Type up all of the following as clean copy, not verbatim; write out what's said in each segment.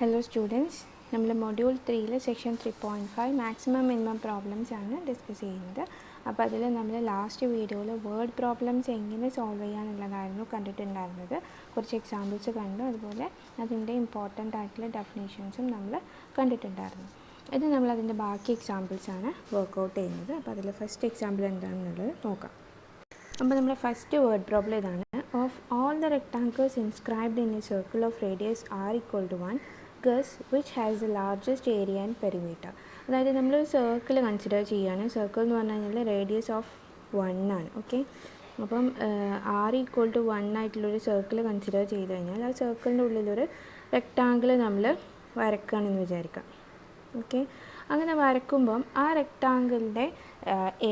Hello students, നമ്മൾ module 3 section 3.5 maximum minimum problems ആണ് discuss ചെയ്യുന്നത്. അപ്പോൾ അതിൽ നമ്മൾ ലാസ്റ്റ് വീഡിയോയിൽ വേർഡ് പ്രോബ്ലംസ് എങ്ങനെ സോൾവ് ചെയ്യാനുള്ളതായിരുന്നു കണ്ടിട്ടുണ്ടായിരുന്നത്. കുറച്ച് എക്സാമ്പിൾസ് കണ്ടു, അതുപോലെ അതിൻ്റെ ഇമ്പോർട്ടൻ്റ് ആയിട്ടുള്ള ഡെഫിനേഷൻസും നമ്മൾ കണ്ടിട്ടുണ്ടായിരുന്നു. ഇത് നമ്മൾ അതിൻ്റെ ബാക്കി എക്സാമ്പിൾസാണ് വർക്കൗട്ട് ചെയ്യുന്നത്. അപ്പോൾ അതിൽ ഫസ്റ്റ് എക്സാമ്പിൾ എന്താണെന്നുള്ളത് നോക്കാം. അപ്പോൾ നമ്മുടെ ഫസ്റ്റ് വേർഡ് പ്രോബ്ലം ഇതാണ്. Of all the rectangles inscribed in A circle of radius r = 1, guess which has the largest area and perimeter. അതായത് നമ്മളൊരു സർക്കിൾ കൺസിഡർ ചെയ്യുകയാണ്. സർക്കിൾ എന്ന് പറഞ്ഞു കഴിഞ്ഞാൽ റേഡിയസ് ഓഫ് 1 ആണ്. ഓക്കെ, അപ്പം r = 1 ആയിട്ടുള്ളൊരു സർക്കിൾ കൺസിഡർ ചെയ്ത് കഴിഞ്ഞാൽ ആ സർക്കിളിൻ്റെ ഉള്ളിലൊരു റെക്ടാങ്കിൾ നമ്മൾ വരക്കുകയാണെന്ന് വിചാരിക്കാം. ഓക്കെ, അങ്ങനെ വരക്കുമ്പം ആ റെക്ടാങ്കിളിൻ്റെ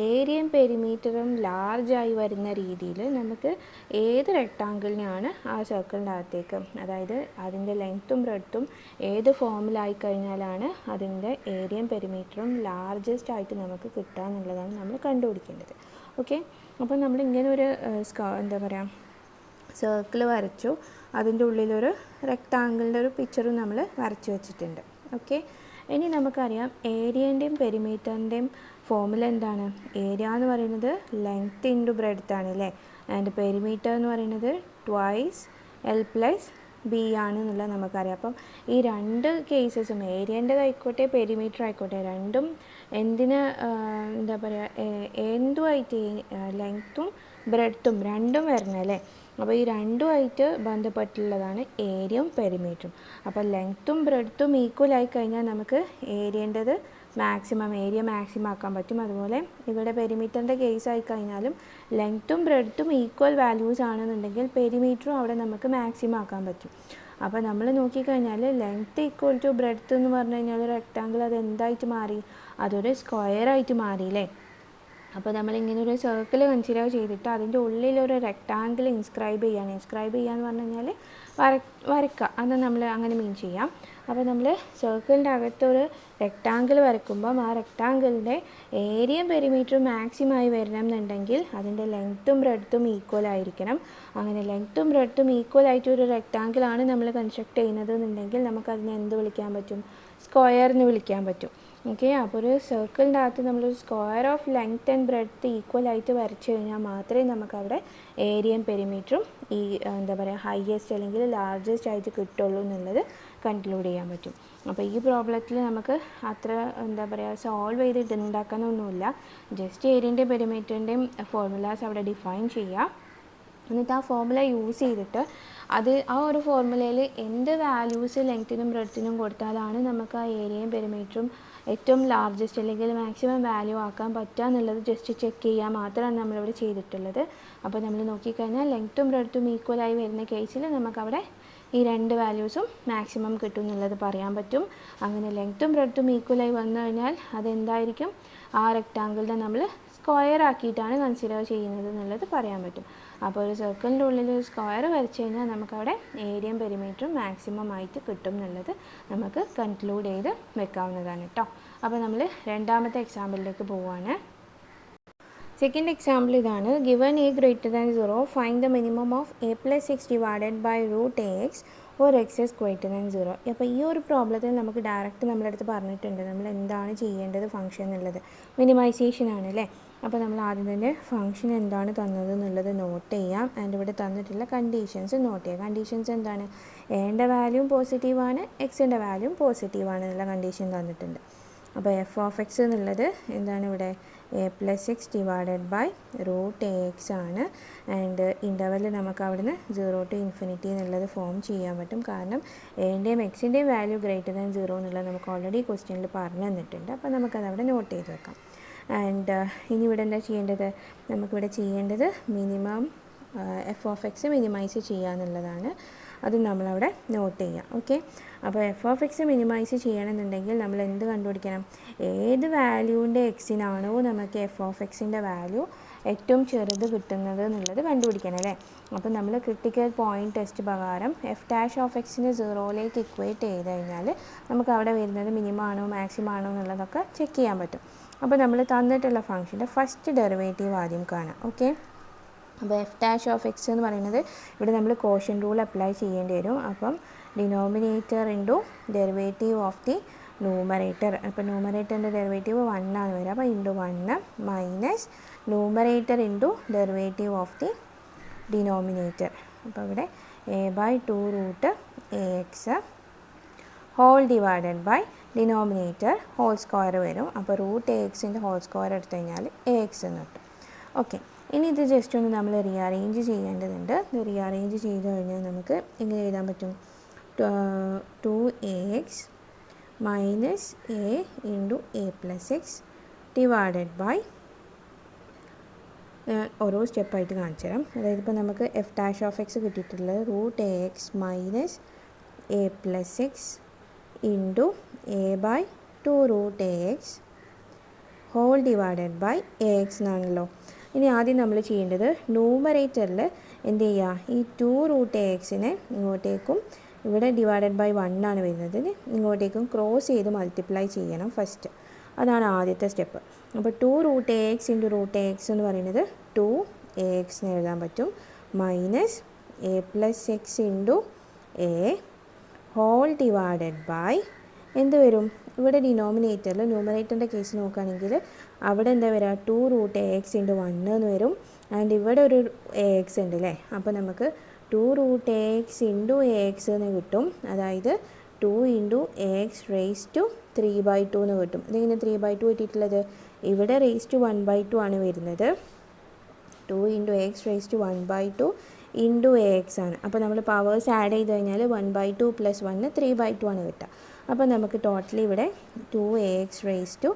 ഏരിയയും പെരിമീറ്ററും ലാർജായി വരുന്ന രീതിയിൽ നമുക്ക് ഏത് റെക്ടാങ്കിളിനെയാണ് ആ സർക്കിളിൻ്റെ അകത്തേക്ക്, അതായത് അതിൻ്റെ ലെങ്ത്തും ബ്രെഡ്ത്തും ഏത് ഫോമിലായി കഴിഞ്ഞാലാണ് അതിൻ്റെ ഏരിയയും പെരിമീറ്ററും ലാർജസ്റ്റ് ആയിട്ട് നമുക്ക് കിട്ടുക എന്നുള്ളതാണ് നമ്മൾ കണ്ടുപിടിക്കേണ്ടത്. ഓക്കെ, അപ്പോൾ നമ്മൾ ഇങ്ങനെ ഒരു എന്താ പറയുക സർക്കിൾ വരച്ചു, അതിൻ്റെ ഉള്ളിലൊരു റെക്ടാങ്കിളിൻ്റെ ഒരു പിക്ചറും നമ്മൾ വരച്ചു വെച്ചിട്ടുണ്ട്. ഓക്കെ, ഇനി നമുക്കറിയാം ഏരിയൻ്റെയും പെരിമീറ്ററിൻ്റെയും ഫോമുല എന്താണ്? ഏരിയ എന്ന് പറയുന്നത് ലെങ്ത് ഇൻറ്റു ബ്രെഡ്ത്ത് ആണ് അല്ലേ, ആൻഡ് പെരിമീറ്റർ എന്ന് പറയുന്നത് ട്വൈസ് L+B ആണ് എന്നുള്ളത് നമുക്കറിയാം. അപ്പം ഈ രണ്ട് കേസസും ഏരിയൻ്റെതായിക്കോട്ടെ പെരിമീറ്റർ ആയിക്കോട്ടെ രണ്ടും എന്തിന് എന്താ പറയുക എന്തുമായിട്ട് ലെങ്ത്തും ബ്രെഡ്ത്തും രണ്ടും വരണം അല്ലേ. അപ്പോൾ ഈ രണ്ടുമായിട്ട് ബന്ധപ്പെട്ടുള്ളതാണ് ഏരിയയും പെരിമീറ്ററും. അപ്പോൾ ലെങ്ത്തും ബ്രെഡ്ത്തും ഈക്വൽ ആയി കഴിഞ്ഞാൽ നമുക്ക് ഏരിയൻ്റെത് ഏരിയ മാക്സിമം ആക്കാൻ പറ്റും. അതുപോലെ ഇവിടെ പെരിമീറ്ററിൻ്റെ കേസ് ആയി കഴിഞ്ഞാലും ലെങ്ത്തും ബ്രെഡ്ത്തും ഈക്വൽ വാല്യൂസ് ആണെന്നുണ്ടെങ്കിൽ പെരിമീറ്ററും അവിടെ നമുക്ക് മാക്സിമം ആക്കാൻ പറ്റും. അപ്പോൾ നമ്മൾ നോക്കിക്കഴിഞ്ഞാൽ ലെങ്ത്ത് ഈക്വൽ ടു ബ്രെഡ്ത്ത് എന്ന് പറഞ്ഞു കഴിഞ്ഞാൽ ഒരു റെക്ടാങ്കിൾ അത് എന്തായിട്ട് മാറി? അതൊരു സ്ക്വയർ ആയിട്ട് മാറിയില്ലേ. അപ്പോൾ നമ്മളിങ്ങനെ ഒരു സർക്കിൾ കൺസിഡർ ചെയ്തിട്ട് അതിൻ്റെ ഉള്ളിലൊരു റെക്ടാങ്കിൾ ഇൻസ്ക്രൈബ് ചെയ്യാന്ന് പറഞ്ഞു കഴിഞ്ഞാൽ വരയ്ക്കുക, അത് നമ്മൾ അങ്ങനെ മീൻ ചെയ്യാം. അപ്പോൾ നമ്മൾ സർക്കിളിൻ്റെ അകത്തൊരു റെക്ടാങ്കിൾ വരയ്ക്കുമ്പം ആ റെക്ടാങ്കിളിൻ്റെ ഏരിയയും പെരിമീറ്ററും മാക്സിമമായി വരണം എന്നുണ്ടെങ്കിൽ അതിൻ്റെ ലെങ്ത്തും ബ്രെഡ്ത്തും ഈക്വൽ ആയിരിക്കണം. അങ്ങനെ ലെങ്ത്തും ബ്രെഡ്ത്തും ഈക്വൽ ആയിട്ട് ഒരു റെക്ടാങ്കിളാണ് നമ്മൾ കൺസ്ട്രക്ട് ചെയ്യുന്നത് എന്നുണ്ടെങ്കിൽ നമുക്കതിനെ എന്ത് വിളിക്കാൻ പറ്റും? സ്ക്വയർ എന്ന് വിളിക്കാൻ പറ്റും. ഓക്കെ, അപ്പോൾ ഒരു സർക്കിളിൻ്റെ അകത്ത് നമ്മളൊരു square of length and breadth equal ആയിട്ട് വരച്ചു കഴിഞ്ഞാൽ മാത്രമേ നമുക്കവിടെ ഏരിയയും പെരിമീറ്ററും ഈ എന്താ പറയുക ഹയസ്റ്റ് അല്ലെങ്കിൽ ലാർജസ്റ്റ് ആയിട്ട് കിട്ടുള്ളൂ എന്നുള്ളത് കൺക്ലൂഡ് ചെയ്യാൻ പറ്റും. അപ്പോൾ ഈ പ്രോബ്ലത്തിൽ നമുക്ക് അത്ര എന്താ പറയുക സോൾവ് ചെയ്തിട്ട് ഉണ്ടാക്കാനൊന്നുമില്ല. ജസ്റ്റ് ഏരിയൻ്റെയും പെരിമീറ്ററിൻ്റെയും ഫോർമുലാസ് അവിടെ ഡിഫൈൻ ചെയ്യുക. എന്നിട്ട് ആ ഫോർമുല യൂസ് ചെയ്തിട്ട് ആ ഒരു ഫോർമുലയിൽ എന്ത് വാല്യൂസ് ലെങ്ത്തിനും ബ്രെഡ്ത്തിനും കൊടുത്താലാണ് നമുക്ക് ആ ഏരിയയും പെരിമീറ്ററും ഏറ്റവും ലാർജസ്റ്റ് അല്ലെങ്കിൽ മാക്സിമം വാല്യൂ ആക്കാൻ പറ്റുക എന്നുള്ളത് ജസ്റ്റ് ചെക്ക് ചെയ്യുക മാത്രമാണ് നമ്മളിവിടെ ചെയ്തിട്ടുള്ളത്. അപ്പോൾ നമ്മൾ നോക്കിക്കഴിഞ്ഞാൽ ലെങ്ത്തും ബ്രെഡ്ത്തും ഈക്വലായി വരുന്ന കേസിൽ നമുക്കവിടെ ഈ രണ്ട് വാല്യൂസും മാക്സിമം കിട്ടും എന്നുള്ളത് പറയാൻ പറ്റും. അങ്ങനെ ലെങ്ത്തും ബ്രെഡ്ത്തും ഈക്വലായി വന്നു കഴിഞ്ഞാൽ അതെന്തായിരിക്കും? ആ റെക്ടാങ്കിളിനെ നമ്മൾ സ്ക്വയർ ആക്കിയിട്ടാണ് കൺസിഡർ ചെയ്യുന്നത് എന്നുള്ളത് പറയാൻ പറ്റും. അപ്പോൾ ഒരു സർക്കിളിൻ്റെ ഉള്ളിൽ ഒരു സ്ക്വയർ വരച്ച് കഴിഞ്ഞാൽ നമുക്കവിടെ ഏരിയയും പെരിമീറ്ററും മാക്സിമം ആയിട്ട് കിട്ടും എന്നുള്ളത് നമുക്ക് കൺക്ലൂഡ് ചെയ്ത് വെക്കാവുന്നതാണ് കേട്ടോ. അപ്പോൾ നമ്മൾ രണ്ടാമത്തെ എക്സാമ്പിളിലേക്ക് പോവുകയാണ്. സെക്കൻഡ് എക്സാമ്പിൾ ഇതാണ്. Given a greater than 0, find the minimum of a+x divided by √ax or x is greater than 0. അപ്പോൾ ഈ ഒരു പ്രോബ്ലത്തിൽ നമുക്ക് ഡയറക്റ്റ് നമ്മളടുത്ത് പറഞ്ഞിട്ടുണ്ട് നമ്മൾ എന്താണ് ചെയ്യേണ്ടത് ഫംഗ്ഷൻ എന്നുള്ളത്. മിനിമൈസേഷൻ ആണ് അല്ലേ. അപ്പോൾ നമ്മൾ ആദ്യം തന്നെ ഫംഗ്ഷൻ എന്താണ് തന്നത് എന്നുള്ളത് നോട്ട് ചെയ്യാം. ആൻഡ് ഇവിടെ തന്നിട്ടുള്ള കണ്ടീഷൻസ് നോട്ട് ചെയ്യാം. കണ്ടീഷൻസ് എന്താണ്? എൻ്റെ വാല്യൂം പോസിറ്റീവാണ്, എക്സിൻ്റെ വാല്യൂം പോസിറ്റീവാണ് എന്നുള്ള കണ്ടീഷൻ തന്നിട്ടുണ്ട്. അപ്പോൾ f(x) എന്നുള്ളത് എന്താണ് ഇവിടെ? a+x ഡിവൈഡഡ് ബൈ √ax ആണ്. ആൻഡ് ഇൻ്റർവെൽ നമുക്ക് അവിടുന്ന് 0 to ∞ എന്നുള്ളത് ഫോം ചെയ്യാൻ പറ്റും. കാരണം എൻ്റെയും എക്സിൻ്റെയും വാല്യൂ ഗ്രേറ്റർ ദാൻ 0 എന്നുള്ളത് നമുക്ക് ഓൾറെഡി ക്വസ്റ്റ്യനിൽ പറഞ്ഞു തന്നിട്ടുണ്ട്. അപ്പോൾ നമുക്കത് അവിടെ നോട്ട് ചെയ്ത് വെക്കാം. ആൻഡ് ഇനി ഇവിടെ എന്താ ചെയ്യേണ്ടത്? നമുക്കിവിടെ ചെയ്യേണ്ടത് മിനിമം f(x) മിനിമൈസ് ചെയ്യുക എന്നുള്ളതാണ്. അത് നമ്മളവിടെ നോട്ട് ചെയ്യാം. ഓക്കെ, അപ്പോൾ f(x) മിനിമൈസ് ചെയ്യണമെന്നുണ്ടെങ്കിൽ നമ്മൾ എന്ത് കണ്ടുപിടിക്കണം? ഏത് വാല്യൂവിൻ്റെ എക്സിനാണോ നമുക്ക് f(x)ൻ്റെ വാല്യൂ ഏറ്റവും ചെറുത് കിട്ടുന്നത് എന്നുള്ളത് കണ്ടുപിടിക്കണം അല്ലേ. അപ്പോൾ നമ്മൾ ക്രിട്ടിക്കൽ പോയിൻറ്റ് ടെസ്റ്റ് പ്രകാരം f'(x)നെ 0ലേക്ക് ഇക്വേറ്റ് ചെയ്ത് കഴിഞ്ഞാൽ നമുക്ക് അവിടെ വരുന്നത് മിനിമം ആണോ മാക്സിമം ആണോ എന്നുള്ളതൊക്കെ ചെക്ക് ചെയ്യാൻ പറ്റും. അപ്പോൾ നമ്മൾ തന്നിട്ടുള്ള ഫംഗ്ഷൻ്റെ ഫസ്റ്റ് ഡെറിവേറ്റീവ് ആദ്യം കാണാം. ഓക്കെ, അപ്പോൾ f' എന്ന് പറയുന്നത് ഇവിടെ നമ്മൾ കോഷ്യൻ റൂൾ അപ്ലൈ ചെയ്യേണ്ടി വരും. അപ്പം denominator into derivative of the numerator. അപ്പോൾ ന്യൂമറേറ്ററിൻ്റെ ഡെറിവേറ്റീവ് 1 ആണ് വരിക. അപ്പോൾ into 1 minus numerator into derivative of the denominator. അപ്പോൾ ഇവിടെ a/2√ax whole divided by denominator whole square വരും. അപ്പോൾ √ax ഹോൾ സ്ക്വയർ എടുത്തു കഴിഞ്ഞാൽ ax എന്ന് കിട്ടും. ഓക്കെ, ഇനി ഇത് ജസ്റ്റ് ഒന്ന് നമ്മൾ റീഅറേഞ്ച് ചെയ്യേണ്ടതുണ്ട്. ഇത് റീഅറേഞ്ച് ചെയ്ത് കഴിഞ്ഞാൽ നമുക്ക് എങ്ങനെ എഴുതാൻ പറ്റും? 2ax minus a into a plus x divided by, ഓരോ സ്റ്റെപ്പായിട്ട് കാണിച്ചു തരാം. അതായത് ഇപ്പോൾ നമുക്ക് f' കിട്ടിയിട്ടുള്ളത് √ax minus a plus x into a/2√ax whole divided by ax എന്നാണല്ലോ. ഇനി ആദ്യം നമ്മൾ ചെയ്യേണ്ടത് ന്യൂമറേറ്ററിൽ എന്ത് ചെയ്യുക, ഈ 2√axനെ ഇങ്ങോട്ടേക്കും, ഇവിടെ ഡിവൈഡഡ് ബൈ 1 ആണ് വരുന്നത്, ഇങ്ങോട്ടേക്കും ക്രോസ് ചെയ്ത് മൾട്ടിപ്ലൈ ചെയ്യണം ഫസ്റ്റ്. അതാണ് ആദ്യത്തെ സ്റ്റെപ്പ്. അപ്പോൾ 2√ax ഇൻറ്റു √ax എന്ന് പറയുന്നത് 2ax എന്ന് എഴുതാൻ പറ്റും. Minus a plus x into a whole divided by എന്ത് വരും, ഇവിടെ ഡിനോമിനേറ്ററിൽ ന്യൂമറേറ്ററിൻ്റെ കേസ് നോക്കുകയാണെങ്കിൽ അവിടെ എന്താ വരിക, 2√ax ഇൻറ്റു 1 എന്ന് വരും. ആൻഡ് ഇവിടെ ഒരു ax ഉണ്ട് അല്ലേ. അപ്പോൾ നമുക്ക് 2√ax ഇൻറ്റു ax എന്ന് കിട്ടും. അതായത് 2 ഇൻറ്റു ax റേസ് ടു 3/2 എന്ന് കിട്ടും. ഇതിങ്ങനെ 3/2 കിട്ടിയിട്ടുള്ളത്, ഇവിടെ റേസ് ടു 1/2 ആണ് വരുന്നത്. 2 into ax raise to 1/2 into ax ആണ്. അപ്പോൾ നമ്മൾ പവേഴ്സ് ആഡ് ചെയ്ത് കഴിഞ്ഞാൽ 1/2 പ്ലസ് 1 3/2 ആണ് കിട്ടുക. അപ്പോൾ നമുക്ക് ടോട്ടലി ഇവിടെ 2ax റേസ് ടു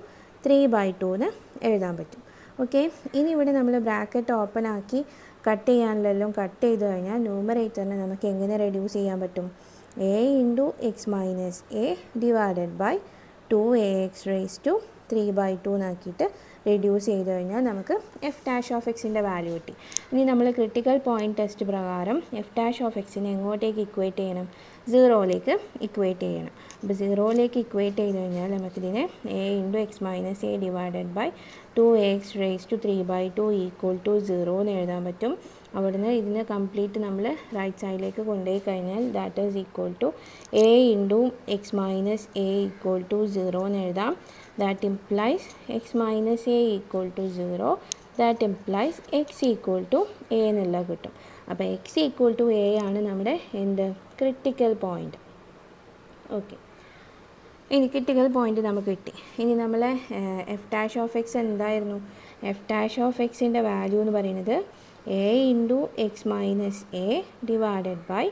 3/2 എന്ന് എഴുതാൻ പറ്റും. ഓക്കെ, ഇനി ഇവിടെ നമ്മൾ ബ്രാക്കറ്റ് ഓപ്പൺ ആക്കി കട്ട് ചെയ്യാനുള്ളതെല്ലാം കട്ട് ചെയ്ത് കഴിഞ്ഞാൽ ന്യൂമറേറ്ററിനെ നമുക്ക് എങ്ങനെ റെഡ്യൂസ് ചെയ്യാൻ പറ്റും? a into x minus a divided by 2ax raise to 3/2 എന്നാക്കിയിട്ട് റെഡ്യൂസ് ചെയ്ത് കഴിഞ്ഞാൽ നമുക്ക് f'(x)ൻ്റെ വാല്യൂ കിട്ടി. ഇനി നമ്മൾ ക്രിട്ടിക്കൽ പോയിൻറ്റ് ടെസ്റ്റ് പ്രകാരം f'(x)നെ എങ്ങോട്ടേക്ക് ഇക്വേറ്റ് ചെയ്യണം? 0ലേക്ക് ഇക്വേറ്റ് ചെയ്യണം. അപ്പോൾ 0ലേക്ക് ഇക്വേറ്റ് ചെയ്ത് കഴിഞ്ഞാൽ നമുക്കിതിനെ a into x minus a divided by 2ax raise to 3/2 equal to 0 എന്ന് എഴുതാൻ പറ്റും. അവിടുന്ന് ഇതിനെ കംപ്ലീറ്റ് നമ്മൾ റൈറ്റ് സൈഡിലേക്ക് കൊണ്ടുപോയി കഴിഞ്ഞാൽ that is equal to a into x minus a equal to 0 എന്ന് എഴുതാം. That implies x minus a equal to 0. That implies x equal to a എന്നുള്ളത് കിട്ടും. അപ്പോൾ എക്സ് ഈക്വൽ ടു a ആണ് നമ്മുടെ എന്ത് ക്രിട്ടിക്കൽ പോയിൻ്റ്. ഓക്കെ, ഇനി critical point നമുക്ക് കിട്ടി. ഇനി നമ്മളെ f'(x) എന്തായിരുന്നു? f'(x)ൻ്റെ വാല്യൂ എന്ന് പറയുന്നത് a into x minus a divided by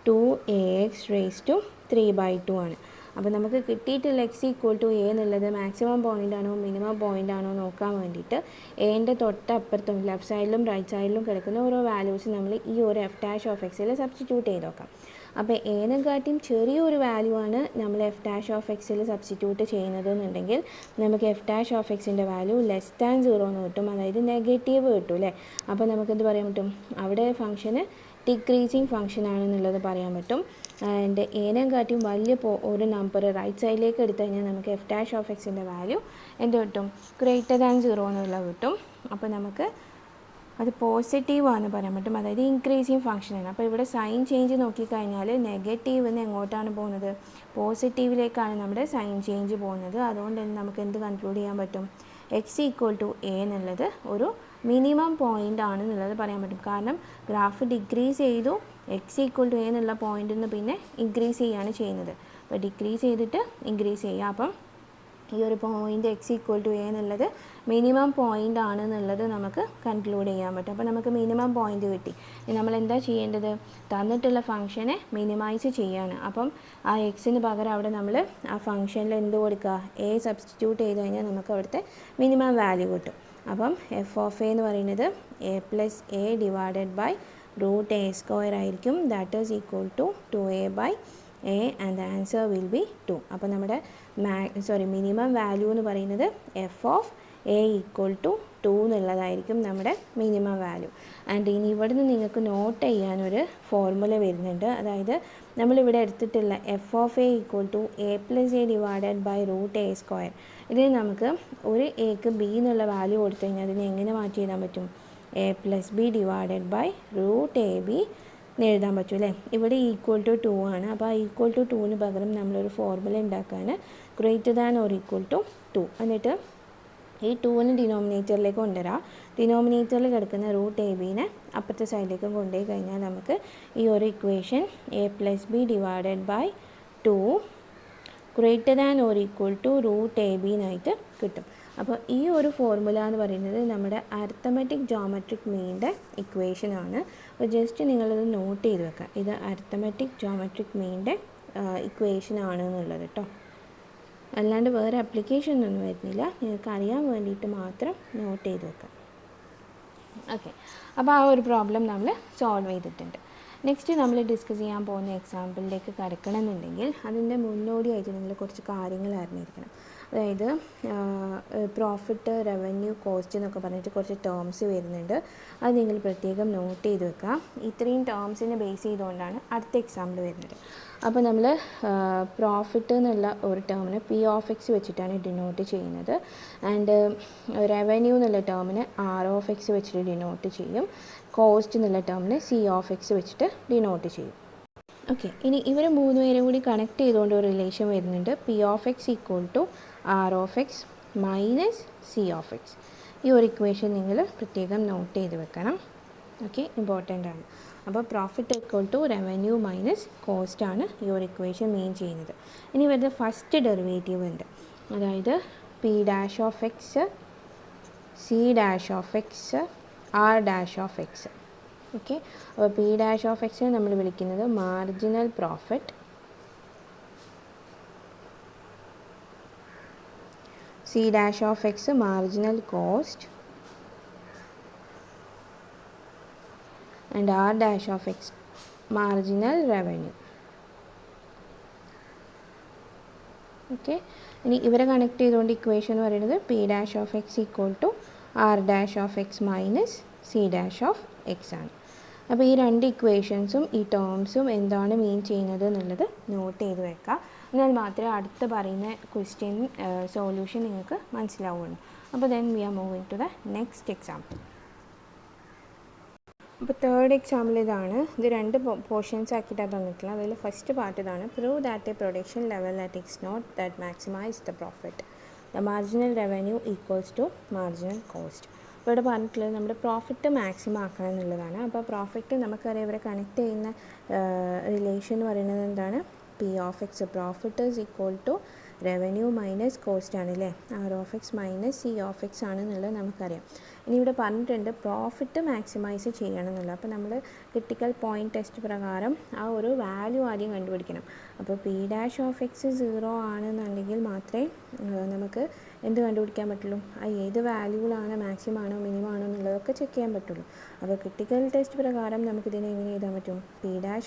2ax raise to 3/2 ആണ്. അപ്പോൾ നമുക്ക് കിട്ടിയിട്ടുള്ള എക്സ് ഈക്വൽ ടു a എന്നുള്ളത് മാക്സിമം പോയിൻ്റ് ആണോ മിനിമം പോയിൻ്റ് ആണോ നോക്കാൻ വേണ്ടിയിട്ട് എൻ്റെ തൊട്ടപ്പുറത്തും ലെഫ്റ്റ് സൈഡിലും റൈറ്റ് സൈഡിലും കിടക്കുന്ന ഓരോ വാല്യൂസ് നമ്മൾ ഈ ഒരു f'(x)ൽ സബ്സ്റ്റിറ്റ്യൂട്ട് ചെയ്ത് നോക്കാം. അപ്പോൾ എനെക്കാട്ടിയും ചെറിയൊരു വാല്യൂ ആണ് നമ്മൾ f'(x)ൽ സബ്സ്റ്റിറ്റ്യൂട്ട് ചെയ്യുന്നത് എന്നുണ്ടെങ്കിൽ നമുക്ക് f'(x)ൻ്റെ വാല്യൂ ലെസ് ദാൻ 0 എന്ന് കിട്ടും. അതായത് നെഗറ്റീവ് കിട്ടും അല്ലേ. അപ്പോൾ നമുക്കെന്ത് പറയാൻ പറ്റും? അവിടെ ഫംഗ്ഷന് ഡിക്രീസിങ് ഫംഗ്ഷൻ ആണെന്നുള്ളത് പറയാൻ പറ്റും. ആൻഡ് എനെക്കാട്ടിയും വലിയ ഒരു നമ്പർ റൈറ്റ് സൈഡിലേക്ക് എടുത്തു കഴിഞ്ഞാൽ നമുക്ക് f'(x)ൻ്റെ വാല്യൂ എന്ത് കിട്ടും? ഗ്രേറ്റർ ദാൻ 0 എന്നുള്ളത് കിട്ടും. അപ്പോൾ നമുക്ക് അത് പോസിറ്റീവ് ആണെന്ന് പറയാൻ പറ്റും. അതായത് ഇൻക്രീസിങ് ഫംഗ്ഷനാണ്. അപ്പോൾ ഇവിടെ സൈൻ ചേഞ്ച് നോക്കിക്കഴിഞ്ഞാൽ നെഗറ്റീവ് നിന്ന് എങ്ങോട്ടാണ് പോകുന്നത്? പോസിറ്റീവിലേക്കാണ് നമ്മുടെ സൈൻ ചേഞ്ച് പോകുന്നത്. അതുകൊണ്ട് തന്നെ നമുക്ക് എന്ത് കൺക്ലൂഡ് ചെയ്യാൻ പറ്റും? എക്സ് ഈക്വൽ ടു a എന്നുള്ളത് ഒരു മിനിമം പോയിൻ്റ് ആണെന്നുള്ളത് പറയാൻ പറ്റും. കാരണം ഗ്രാഫ് ഡിക്രീസ് ചെയ്തു, എക്സ് ഈക്വൽ ടു a എന്നുള്ള പോയിൻ്റിൽ നിന്ന് പിന്നെ ഇൻക്രീസ് ചെയ്യുകയാണ് ചെയ്യുന്നത്. അപ്പോൾ ഡിക്രീസ് ചെയ്തിട്ട് ഇൻക്രീസ് ചെയ്യുക. അപ്പം ഈ ഒരു point x equal to a എന്നുള്ളത് മിനിമം പോയിൻ്റ് ആണെന്നുള്ളത് നമുക്ക് കൺക്ലൂഡ് ചെയ്യാൻ പറ്റും. അപ്പോൾ നമുക്ക് മിനിമം പോയിൻ്റ് കിട്ടി. ഇനി നമ്മൾ എന്താ ചെയ്യേണ്ടത്? തന്നിട്ടുള്ള ഫംഗ്ഷനെ മിനിമൈസ് ചെയ്യാണ്. അപ്പം ആ എക്സിന് പകരം അവിടെ നമ്മൾ ആ ഫംഗ്ഷനിൽ എന്ത് കൊടുക്കുക? a സബ്സ്റ്റിറ്റ്യൂട്ട് ചെയ്ത് കഴിഞ്ഞാൽ നമുക്ക് അവിടുത്തെ മിനിമം വാല്യൂ കിട്ടും. അപ്പം f(a) എന്ന് പറയുന്നത് a plus a divided by √a² ആയിരിക്കും. That is equal to 2a/a and answer will be 2. അപ്പോൾ നമ്മുടെ മിനിമം വാല്യൂ എന്ന് പറയുന്നത് f(a) ഈക്വൽ ടു 2 എന്നുള്ളതായിരിക്കും നമ്മുടെ മിനിമം വാല്യൂ. ആൻഡ് ഇനി ഇവിടുന്ന് നിങ്ങൾക്ക് നോട്ട് ചെയ്യാനൊരു ഫോർമുല വരുന്നുണ്ട്. അതായത് നമ്മളിവിടെ എടുത്തിട്ടുള്ള f(a) equal to a plus a divided by √a². ഇതിന് നമുക്ക് ഒരു എക്ക് b എന്നുള്ള വാല്യൂ കൊടുത്തു കഴിഞ്ഞാൽ അതിനെ എങ്ങനെ മാറ്റി എഴുതാൻ പറ്റും? a plus b divided by √ab എഴുതാൻ പറ്റും അല്ലേ. ഇവിടെ ഈക്വൽ ടു 2 ആണ്. അപ്പോൾ ആ ഈക്വൽ ടു 2ന് പകരം നമ്മളൊരു ഫോർമുല ഉണ്ടാക്കാൻ greater than or equal to 2, എന്നിട്ട് ഈ 2ന് ഡിനോമിനേറ്ററിലേക്ക് കൊണ്ടുവരാം. ഡിനോമിനേറ്ററിൽ കിടക്കുന്ന റൂട്ട് എ ബീനെ അപ്പുറത്തെ സൈഡിലേക്ക് കൊണ്ടുപോയി കഴിഞ്ഞാൽ നമുക്ക് ഈ ഒരു equation a+b divided by 2 greater than or equal to root a ബീനായിട്ട് കിട്ടും. അപ്പോൾ ഈ ഒരു ഫോർമുല എന്ന് പറയുന്നത് നമ്മുടെ അരിത്തമെറ്റിക് ജോമെട്രിക് മീൻ്റെ ഇക്വേഷനാണ്. അപ്പോൾ ജസ്റ്റ് നിങ്ങളത് നോട്ട് ചെയ്ത് വെക്കുക, ഇത് അരിത്തമെറ്റിക് ജോമെട്രിക് മീൻ്റെ ഇക്വേഷനാണ് എന്നുള്ളത് കേട്ടോ. അല്ലാണ്ട് വേറെ ആപ്ലിക്കേഷൻ ഒന്നും വരുന്നില്ല, നിങ്ങൾക്ക് അറിയാൻ വേണ്ടിയിട്ട് മാത്രം നോട്ട് ചെയ്ത് വെക്കാം. ഓക്കെ, അപ്പോൾ ആ ഒരു പ്രോബ്ലം നമ്മൾ സോൾവ് ചെയ്തിട്ടുണ്ട്. നെക്സ്റ്റ് നമ്മൾ ഡിസ്കസ് ചെയ്യാൻ പോകുന്ന എക്സാമ്പിളിലേക്ക് കടക്കണമെന്നുണ്ടെങ്കിൽ അതിൻ്റെ മുന്നോടിയായിട്ട് നിങ്ങൾ കുറച്ച് കാര്യങ്ങൾ അറിഞ്ഞിരിക്കണം. അതായത് പ്രോഫിറ്റ്, റവന്യൂ, കോസ്റ്റ് എന്നൊക്കെ പറഞ്ഞിട്ട് കുറച്ച് ടേംസ് വരുന്നുണ്ട്. അത് നിങ്ങൾ പ്രത്യേകം നോട്ട് ചെയ്ത് വെക്കുക. ഇത്രയും ടേംസിനെ ബേസ് ചെയ്തുകൊണ്ടാണ് അടുത്ത എക്സാമ്പിൾ വരുന്നത്. അപ്പോൾ നമ്മൾ പ്രോഫിറ്റ് എന്നുള്ള ഒരു ടേമിന് P(x) വെച്ചിട്ടാണ് ഡിനോട്ട് ചെയ്യുന്നത്. ആൻഡ് റവന്യൂ എന്നുള്ള ടേമിന് R(x) വെച്ചിട്ട് ഡിനോട്ട് ചെയ്യും. കോസ്റ്റ് എന്നുള്ള ടേമിന് C(x) വെച്ചിട്ട് ഡിനോട്ട് ചെയ്യും. ഓക്കെ, ഇനി ഇവർ മൂന്ന് പേരും കൂടി കണക്ട് ചെയ്തുകൊണ്ട് ഒരു റിലേഷൻ വരുന്നുണ്ട്. P(x) = R(x) minus C(x). ഈ ഒരു ഇക്വേഷൻ നിങ്ങൾ പ്രത്യേകം നോട്ട് ചെയ്ത് വെക്കണം. ഓക്കെ, ഇമ്പോർട്ടൻ്റ് ആണ്. അപ്പോൾ പ്രോഫിറ്റ് = റവന്യൂ മൈനസ് കോസ്റ്റ് ആണ് ഈ ഒരു ഇക്വേഷൻ മീൻ ചെയ്യുന്നത്. ഇനി വരുന്ന ഫസ്റ്റ് ഡെറിവേറ്റീവ് ഉണ്ട്, അതായത് P(x), C(x), R(x). ഓക്കെ, അപ്പോൾ P(x) നമ്മൾ വിളിക്കുന്നത് marginal profit, C(x) marginal cost, and R(x) marginal revenue. Okay, ഇനി ഇവരെ കണക്ട് ചെയ്തുകൊണ്ട് ഇക്വേഷൻ എന്ന് പറയുന്നത് P(x) = R(x) മൈനസ് C(x) ആണ്. അപ്പോൾ ഈ രണ്ട് ഇക്വേഷൻസും ഈ ടേംസും എന്താണ് മീൻ ചെയ്യുന്നത് എന്നുള്ളത് നോട്ട് ചെയ്ത് വെക്കുക. എന്നാൽ മാത്രമേ അടുത്ത പറയുന്ന ക്വസ്റ്റ്യൻ സൊല്യൂഷൻ നിങ്ങൾക്ക് മനസ്സിലാവുള്ളൂ. അപ്പോൾ then we are moving to the next example. അപ്പോൾ തേർഡ് എക്സാമ്പിൾ ഇതാണ്. ഇത് രണ്ട് പോർഷൻസ് ആക്കിയിട്ടാണ് തന്നിട്ടുള്ളത്. അതിൽ ഫസ്റ്റ് പാർട്ട് ഇതാണ്: prove that a production level at x0 that maximise the profit, the marginal revenue equals to marginal cost. അപ്പോൾ ഇവിടെ പറഞ്ഞിട്ടുള്ളത് നമ്മുടെ പ്രോഫിറ്റ് മാക്സിമം ആക്കണം എന്നുള്ളതാണ്. അപ്പോൾ പ്രോഫിറ്റ് നമുക്കറിയാം, ഇവരെ കണക്ട് ചെയ്യുന്ന റിലേഷൻ എന്ന് പറയുന്നത് എന്താണ്? P(x) profit is equal to revenue minus cost ആണ് അല്ലേ. R(x) മൈനസ് C(x) ആണെന്നുള്ളത് നമുക്കറിയാം. ഇനി ഇവിടെ പറഞ്ഞിട്ടുണ്ട് പ്രോഫിറ്റ് മാക്സിമൈസ് ചെയ്യണം എന്നുള്ളത്. അപ്പോൾ നമ്മൾ ക്രിട്ടിക്കൽ പോയിൻറ്റ് ടെസ്റ്റ് പ്രകാരം ആ ഒരു വാല്യൂ ആദ്യം കണ്ടുപിടിക്കണം. അപ്പോൾ P(x) 0 ആണെന്നുണ്ടെങ്കിൽ മാത്രമേ നമുക്ക് എന്ത് കണ്ടുപിടിക്കാൻ പറ്റുള്ളൂ? ആ ഏത് വാല്യൂവിലാണ് മാക്സിമം ആണോ മിനിമം ആണോ എന്നുള്ളതൊക്കെ ചെക്ക് ചെയ്യാൻ പറ്റുള്ളൂ. അപ്പോൾ ക്രിട്ടിക്കൽ ടെസ്റ്റ് പ്രകാരം നമുക്കിതിനെ എങ്ങനെ എഴുതാൻ പറ്റും? P(x)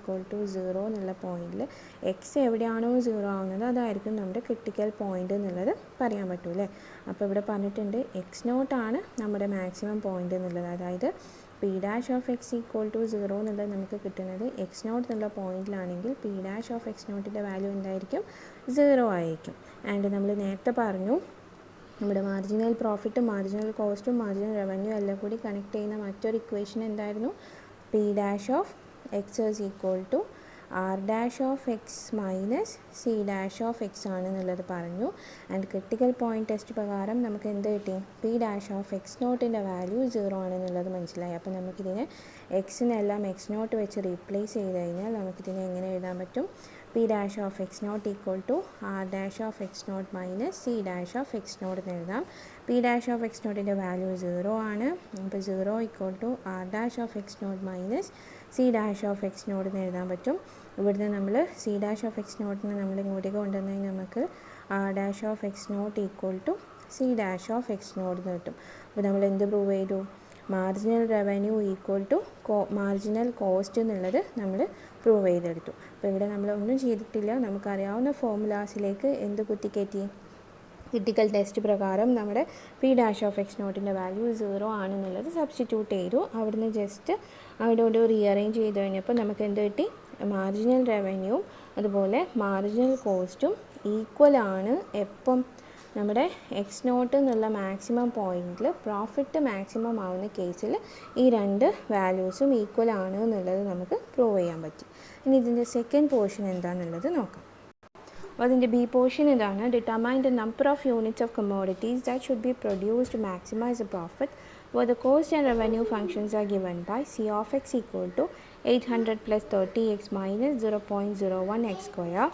= 0 എന്നുള്ള പോയിന്റിൽ എക്സ് എവിടെയാണോ 0 ആവുന്നത് അതായിരിക്കും നമ്മുടെ ക്രിട്ടിക്കൽ പോയിന്റ് എന്നുള്ളത് പറയാൻ പറ്റും അല്ലേ. അപ്പോൾ ഇവിടെ പറഞ്ഞിട്ടുണ്ട് x0 ആണ് നമ്മുടെ മാക്സിമം പോയിന്റ് എന്നുള്ളത്. അതായത് P(x) = 0 എന്നുള്ളത് നമുക്ക് കിട്ടുന്നത് x0 എന്നുള്ള പോയിന്റിലാണെങ്കിൽ P(x0) വാല്യൂ എന്തായിരിക്കും? 0 ആയിരിക്കും. ആൻഡ് നമ്മൾ നേരത്തെ പറഞ്ഞു നമ്മുടെ മാർജിനൽ പ്രോഫിറ്റും മാർജിനൽ കോസ്റ്റും മാർജിനൽ റവന്യൂ എല്ലാം കൂടി കണക്ട് ചെയ്യുന്ന മറ്റൊരു ഇക്വേഷൻ എന്തായിരുന്നു? P(x) = R(x) മൈനസ് C(x) ആണെന്നുള്ളത് പറഞ്ഞു. ആൻഡ് ക്രിട്ടിക്കൽ പോയിൻറ്റ് ടെസ്റ്റ് പ്രകാരം നമുക്ക് എന്ത് കിട്ടി? P(x0) വാല്യൂ 0 ആണെന്നുള്ളത് മനസ്സിലായി. അപ്പോൾ നമുക്കിതിനെ എക്സിനെല്ലാം x0 വെച്ച് റീപ്ലേസ് ചെയ്ത് കഴിഞ്ഞാൽ നമുക്കിതിനെ എങ്ങനെ എഴുതാൻ പറ്റും? P(x0) = R(x0) മൈനസ് C(x0) എന്ന് എഴുതാം. P(x0) വാല്യൂ 0 ആണ്. അപ്പോൾ 0 = R(x0) മൈനസ് C(x0) എന്ന് എഴുതാൻ പറ്റും. ഇവിടുന്ന് നമ്മൾ C(x0) നമ്മൾ ഇങ്ങോട്ടേക്ക് കൊണ്ടുവന്നാൽ നമുക്ക് R(x0) = C(x0) എന്ന് കിട്ടും. അപ്പോൾ നമ്മൾ എന്ത് പ്രൂവ് ചെയ്തു? Marginal revenue equal to marginal cost എന്നുള്ളത് നമ്മൾ പ്രൂവ് ചെയ്തെടുത്തു. അപ്പോൾ ഇവിടെ നമ്മൾ ഒന്നും ചെയ്തിട്ടില്ല, നമുക്കറിയാവുന്ന ഫോർമുലാസിലേക്ക് എന്ത് കുത്തിക്കയറ്റി? ക്രിട്ടിക്കൽ ടെസ്റ്റ് പ്രകാരം നമ്മുടെ P(x0) വാല്യൂ 0 ആണെന്നുള്ളത് സബ്സ്റ്റിറ്റ്യൂട്ട് ചെയ്തു. അവിടുന്ന് ജസ്റ്റ് അവിടെ റീഅറേഞ്ച് ചെയ്ത് കഴിഞ്ഞപ്പോൾ നമുക്ക് എന്ത് കിട്ടി? മാർജിനൽ റവന്യൂ അതുപോലെ മാർജിനൽ കോസ്റ്റും ഈക്വൽ ആണ് എപ്പം? നമ്മുടെ എക്സ് നോട്ട് എന്നുള്ള മാക്സിമം പോയിന്റിൽ പ്രോഫിറ്റ് മാക്സിമം ആവുന്ന കേസിൽ ഈ രണ്ട് വാല്യൂസും ഈക്വൽ ആണ് എന്നുള്ളത് നമുക്ക് പ്രൂവ് ചെയ്യാൻ പറ്റി. ഇനി ഇതിൻ്റെ സെക്കൻഡ് പോർഷൻ എന്താണെന്നുള്ളത് നോക്കാം. അപ്പോൾ അതിൻ്റെ ബി പോർഷൻ ഇതാണ്. Determine the number of units of commodities that should be produced to maximise the profit where the cost and revenue functions are given by C of x equal to 800 plus 30x minus 0.01x square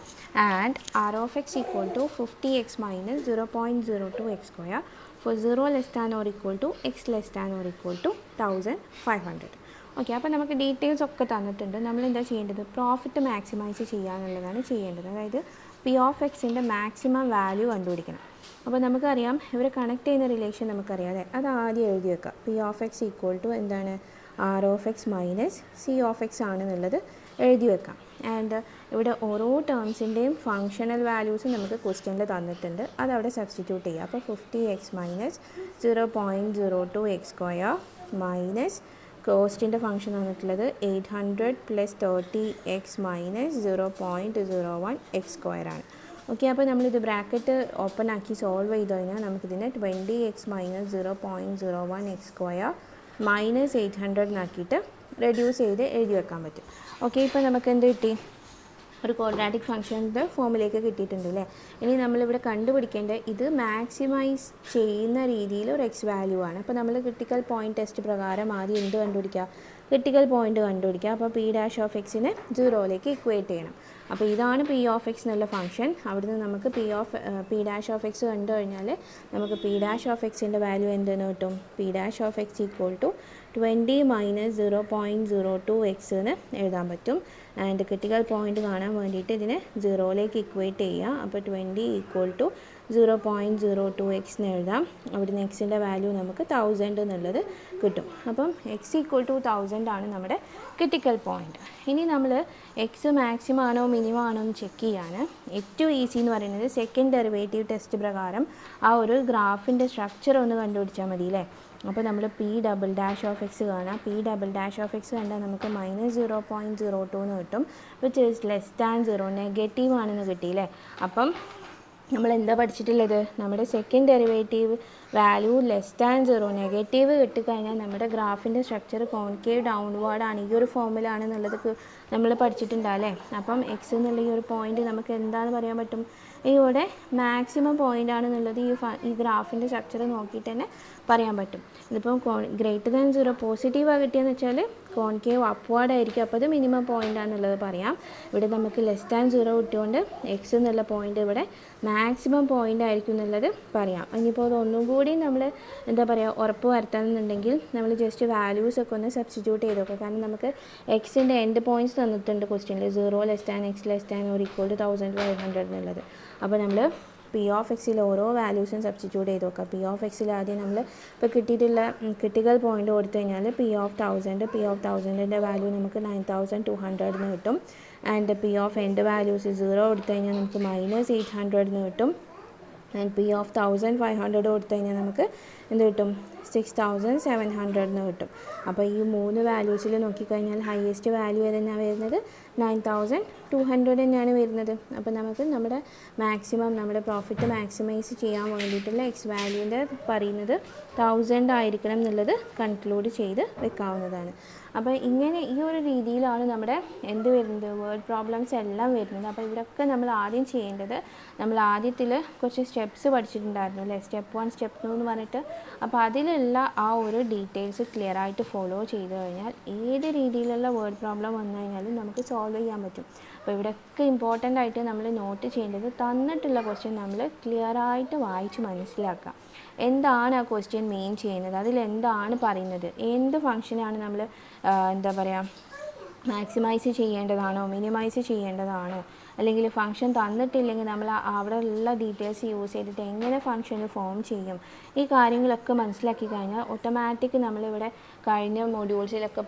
and R of x equal to 50x minus 0.02x square for 0 less than or equal to x less than or equal to 1500. Okay, അപ്പോൾ നമുക്ക് details ഒക്കെ തന്നിട്ടുണ്ട്. നമ്മൾ എന്താ ചെയ്യേണ്ടത്? Profit maximise ചെയ്യാന്നുള്ളതാണ് ചെയ്യേണ്ടത്. അതായത് P of എക്സിൻ്റെ മാക്സിമം വാല്യൂ കണ്ടുപിടിക്കണം. അപ്പോൾ നമുക്കറിയാം ഇവർ കണക്ട് ചെയ്യുന്ന റിലേഷൻ നമുക്കറിയാം അല്ലേ? അത് ആദ്യം എഴുതി വെക്കാം. P of x equal to എന്താണ്? R of x minus C of x ആണെന്നുള്ളത് എഴുതി വെക്കാം. ആൻഡ് ഇവിടെ ഓരോ ടേംസിൻ്റെയും ഫങ്ഷണൽ വാല്യൂസ് നമുക്ക് ക്വസ്റ്റ്യനിൽ തന്നിട്ടുണ്ട്. അതവിടെ സബ്സ്റ്റിറ്റ്യൂട്ട് ചെയ്യുക. അപ്പോൾ 50x minus 0.02x square minus കോസ്റ്റിൻ്റെ ഫംഗ്ഷൻ വന്നിട്ടുള്ളത് 800 plus 30x minus 0.01x square ആണ്. ഓക്കെ, അപ്പോൾ നമ്മളിത് ബ്രാക്കറ്റ് ഓപ്പൺ ആക്കി സോൾവ് ചെയ്ത് കഴിഞ്ഞാൽ നമുക്കിതിനെ 20x minus 0.01x square minus 800 എന്നാക്കിയിട്ട് റെഡ്യൂസ് ചെയ്ത് എഴുതി വെക്കാൻ പറ്റും. ഓക്കെ, ഇപ്പോൾ നമുക്ക് എന്ത് കിട്ടി? ഒരു ക്വാഡ്രാറ്റിക് ഫംഗ്ഷൻ്റെ ഫോമിലേക്ക് കിട്ടിയിട്ടുണ്ട് അല്ലേ? ഇനി നമ്മളിവിടെ കണ്ടുപിടിക്കേണ്ട ഇത് മാക്സിമൈസ് ചെയ്യുന്ന രീതിയിൽ ഒരു എക്സ് വാല്യൂ ആണ്. അപ്പോൾ നമ്മൾ ക്രിട്ടിക്കൽ പോയിൻറ്റ് ടെസ്റ്റ് പ്രകാരം ആദ്യം എന്ത് കണ്ടുപിടിക്കുക? ക്രിട്ടിക്കൽ പോയിൻറ്റ് കണ്ടുപിടിക്കുക. അപ്പോൾ പി ഡാഷ് ഓഫ് എക്സിനെ 0ലേക്ക് ഇക്വേറ്റ് ചെയ്യണം. അപ്പോൾ ഇതാണ് പി ഓഫ് എക്സ് എന്നുള്ള ഫംഗ്ഷൻ. അവിടുന്ന് നമുക്ക് പി ഡാഷ് ഓഫ് എക്സ് കണ്ടു കഴിഞ്ഞാൽ നമുക്ക് പി ഡാഷ് ഓഫ് എക്സിൻ്റെ വാല്യൂ എന്തെന്ന് കിട്ടും? P dash of x equal to 20 minus 0.02x എന്ന് എഴുതാൻ പറ്റും. ആൻഡ് ക്രിട്ടിക്കൽ പോയിൻറ്റ് കാണാൻ വേണ്ടിയിട്ട് ഇതിനെ 0ലേക്ക് ഇക്വേറ്റ് ചെയ്യുക. അപ്പോൾ 20 ഈക്വൽ ടു 0.02x എന്ന് എഴുതാം. അവിടുന്ന് എക്സിൻ്റെ വാല്യൂ നമുക്ക് 1000 എന്നുള്ളത് കിട്ടും. അപ്പം എക്സ് ഈക്വൽ ടു 1000 ആണ് നമ്മുടെ ക്രിട്ടിക്കൽ പോയിൻറ്റ്. ഇനി നമ്മൾ എക്സ് മാക്സിമം ആണോ മിനിമം ആണോ എന്ന് ചെക്ക് ചെയ്യാണ്. ഏറ്റവും ഈസി എന്ന് പറയുന്നത് സെക്കൻഡ് ഡെറിവേറ്റീവ് ടെസ്റ്റ് പ്രകാരം ആ ഒരു ഗ്രാഫിൻ്റെ സ്ട്രക്ചർ ഒന്ന് കണ്ടുപിടിച്ചാൽ മതി അല്ലേ? അപ്പോൾ നമ്മൾ P double dash of x കാണാം. P double dash of x കണ്ടാൽ നമുക്ക് മൈനസ് 0.02 എന്ന് കിട്ടും. Which is less than 0, negative ആണെന്ന് കിട്ടിയില്ലേ? അപ്പം നമ്മൾ എന്താ പഠിച്ചിട്ടുള്ളത്? നമ്മുടെ second derivative value less than 0, negative കിട്ടിക്കഴിഞ്ഞാൽ നമ്മുടെ ഗ്രാഫിൻ്റെ സ്ട്രക്ചർ കോൺകേവ് ഡൗൺവേർഡ് ആണ്, ഈ ഒരു ഫോമിലാണെന്നുള്ളത് നമ്മൾ പഠിച്ചിട്ടുണ്ടല്ലേ? അപ്പം എക്സ് എന്നുള്ള ഈ ഒരു പോയിൻ്റ് നമുക്ക് എന്താണെന്ന് പറയാൻ പറ്റും? ഇവിടെ മാക്സിമം പോയിൻ്റ് ആണെന്നുള്ളത് ഈ ഗ്രാഫിൻ്റെ സ്ട്രക്ചർ നോക്കിയിട്ട് തന്നെ പറയാൻ പറ്റും. ഇതിപ്പം ഗ്രേറ്റർ ദാൻ 0 പോസിറ്റീവാണ് കിട്ടിയെന്ന് വെച്ചാൽ കോൺകേവ് അപ്വാർഡ് ആയിരിക്കും. അപ്പോൾ അത് മിനിമം പോയിൻ്റ് ആണെന്നുള്ളത് പറയാം. ഇവിടെ നമുക്ക് ലെസ് ദാൻ 0 കിട്ടിയോണ്ട് എക്സ് എന്നുള്ള പോയിൻ്റ് ഇവിടെ മാക്സിമം പോയിൻ്റ് ആയിരിക്കും എന്നുള്ളത് പറയാം. ഇനിയിപ്പോൾ അതൊന്നും കൂടി നമ്മൾ എന്താ പറയുക ഉറപ്പ് വരുത്തണമെന്നുണ്ടെങ്കിൽ നമ്മൾ ജസ്റ്റ് വാല്യൂസ് ഒക്കെ ഒന്ന് സബ്സ്റ്റിറ്റ്യൂട്ട് ചെയ്ത് നോക്കുക. കാരണം നമുക്ക് എക്സിൻ്റെ എൻഡ് പോയിൻറ്റ്സ് തന്നിട്ടുണ്ട് ക്വസ്റ്റ്യനിൽ 0 less than x less than or equal to 1500 എന്നുള്ളത്. അപ്പോൾ നമ്മൾ പി ഓഫ് എക്സിൽ ഓരോ വാല്യൂസും സബ്സ്റ്റിറ്റ്യൂട്ട് ചെയ്ത് നോക്കുക. പി ഓഫ് എക്സിൽ ആദ്യം നമ്മൾ ഇപ്പോൾ കിട്ടിയിട്ടുള്ള ക്രിട്ടിക്കൽ പോയിൻ്റ് കൊടുത്തു കഴിഞ്ഞാൽ പി ഓഫ് 1000ൻ്റെ വാല്യൂ നമുക്ക് 9200 എന്ന് കിട്ടും. And P of end values 0 കൊടുത്തു കഴിഞ്ഞാൽ നമുക്ക് മൈനസ് 800 എന്ന് കിട്ടും. ആൻഡ് പി ഓഫ് 1500 കൊടുത്തു കഴിഞ്ഞാൽ നമുക്ക് എന്ത് കിട്ടും? 6700 എന്ന് കിട്ടും. അപ്പോൾ ഈ 3 വാല്യൂസിൽ നോക്കിക്കഴിഞ്ഞാൽ ഹയസ്റ്റ് വാല്യൂ ഏതെന്നാണ് വരുന്നത്? 9200 തന്നെയാണ് വരുന്നത്. അപ്പോൾ നമുക്ക് നമ്മുടെ മാക്സിമം നമ്മുടെ പ്രോഫിറ്റ് മാക്സിമൈസ് ചെയ്യാൻ വേണ്ടിയിട്ടുള്ള എക്സ് വാല്യൂൻ്റെ പറയുന്നത് 1000 ആയിരിക്കണം എന്നുള്ളത് കൺക്ലൂഡ് ചെയ്ത് വെക്കാവുന്നതാണ്. അപ്പോൾ ഇങ്ങനെ ഈ ഒരു രീതിയിലാണ് നമ്മുടെ എന്ത് വരുന്നത്? വേർഡ് പ്രോബ്ലംസ് എല്ലാം വരുന്നത്. അപ്പോൾ ഇവിടെയൊക്കെ നമ്മൾ ആദ്യം ചെയ്യേണ്ടത്, നമ്മൾ ആദ്യത്തിൽ കുറച്ച് സ്റ്റെപ്സ് പഠിച്ചിട്ടുണ്ടായിരുന്നു അല്ലേ? സ്റ്റെപ്പ് 1 സ്റ്റെപ്പ് 2 എന്ന് പറഞ്ഞിട്ട്. അപ്പോൾ അതിലുള്ള ആ ഒരു ഡീറ്റെയിൽസ് ക്ലിയർ ആയിട്ട് ഫോളോ ചെയ്ത് കഴിഞ്ഞാൽ ഏത് രീതിയിലുള്ള വേർഡ് പ്രോബ്ലം വന്നു കഴിഞ്ഞാലും നമുക്ക് സോൾവ് ചെയ്യാൻ പറ്റും. അപ്പോൾ ഇവിടെയൊക്കെ ഇമ്പോർട്ടൻ്റ് ആയിട്ട് നമ്മൾ നോട്ട് ചെയ്യേണ്ടത് തന്നിട്ടുള്ള ക്വസ്റ്റ്യൻ നമ്മൾ ക്ലിയർ ആയിട്ട് വായിച്ച് മനസ്സിലാക്കുക. എന്താണ് ആ ക്വസ്റ്റ്യൻ മെയിൻ ചെയ്യുന്നത്, അതിലെന്താണ് പറയുന്നത്, എന്ത് ഫംഗ്ഷനാണ് നമ്മൾ എന്താ പറയുക മാക്സിമൈസ് ചെയ്യേണ്ടതാണോ മിനിമൈസ് ചെയ്യേണ്ടതാണോ, അല്ലെങ്കിൽ ഫംഗ്ഷൻ തന്നിട്ടില്ലെങ്കിൽ നമ്മൾ അവിടെ ഉള്ള ഡീറ്റെയിൽസ് യൂസ് ചെയ്തിട്ട് എങ്ങനെ ഫംഗ്ഷന് ഫോം ചെയ്യും, ഈ കാര്യങ്ങളൊക്കെ മനസ്സിലാക്കി കഴിഞ്ഞാൽ ഓട്ടോമാറ്റിക് നമ്മളിവിടെ കഴിഞ്ഞ മൊഡ്യൂൾസിലൊക്കെ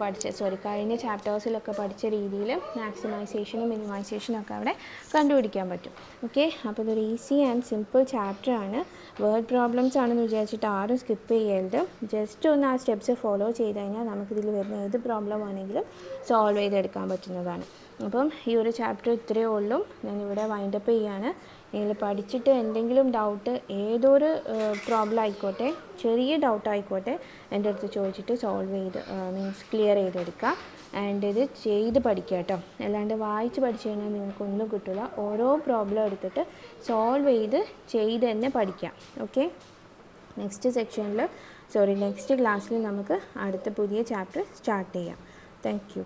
കഴിഞ്ഞ ചാപ്റ്റേഴ്സിലൊക്കെ പഠിച്ച രീതിയിൽ മാക്സിമൈസേഷനും മിനിമൈസേഷനും ഒക്കെ അവിടെ കണ്ടുപിടിക്കാൻ പറ്റും. ഓക്കെ, അപ്പോൾ ഇതൊരു ഈസി ആൻഡ് സിമ്പിൾ ചാപ്റ്ററാണ്. വേർഡ് പ്രോബ്ലംസ് ആണെന്ന് വിചാരിച്ചിട്ട് ആരും സ്കിപ്പ് ചെയ്യരുത്. ജസ്റ്റ് ഒന്ന് ആ സ്റ്റെപ്സ് ഫോളോ ചെയ്ത് കഴിഞ്ഞാൽ നമുക്കിതിൽ വരുന്ന ഏത് പ്രോബ്ലം ആണെങ്കിലും സോൾവ് ചെയ്തെടുക്കാൻ പറ്റുന്നതാണ്. അപ്പം ഈ ഒരു ചാപ്റ്റർ ഇത്രയേ ഉള്ളൂ. ഞാനിവിടെ വൈൻഡപ്പ് ചെയ്യാണ്. നിങ്ങൾ പഠിച്ചിട്ട് എന്തെങ്കിലും ഡൗട്ട്, ഏതൊരു പ്രോബ്ലം ആയിക്കോട്ടെ, ചെറിയ ഡൗട്ട് ആയിക്കോട്ടെ, എൻ്റെ അടുത്ത് ചോദിച്ചിട്ട് സോൾവ് ചെയ്ത് മീൻസ് ക്ലിയർ ചെയ്തെടുക്കുക. ആൻഡ് ഇത് ചെയ്ത് പഠിക്കുക കേട്ടോ. അല്ലാണ്ട് വായിച്ച് പഠിച്ചു കഴിഞ്ഞാൽ നിങ്ങൾക്കൊന്നും കിട്ടില്ല. ഓരോ പ്രോബ്ലം എടുത്തിട്ട് സോൾവ് ചെയ്ത് തന്നെ പഠിക്കാം. ഓക്കെ, നെക്സ്റ്റ് ക്ലാസ്സിൽ നമുക്ക് അടുത്ത പുതിയ ചാപ്റ്റർ സ്റ്റാർട്ട് ചെയ്യാം. Thank you.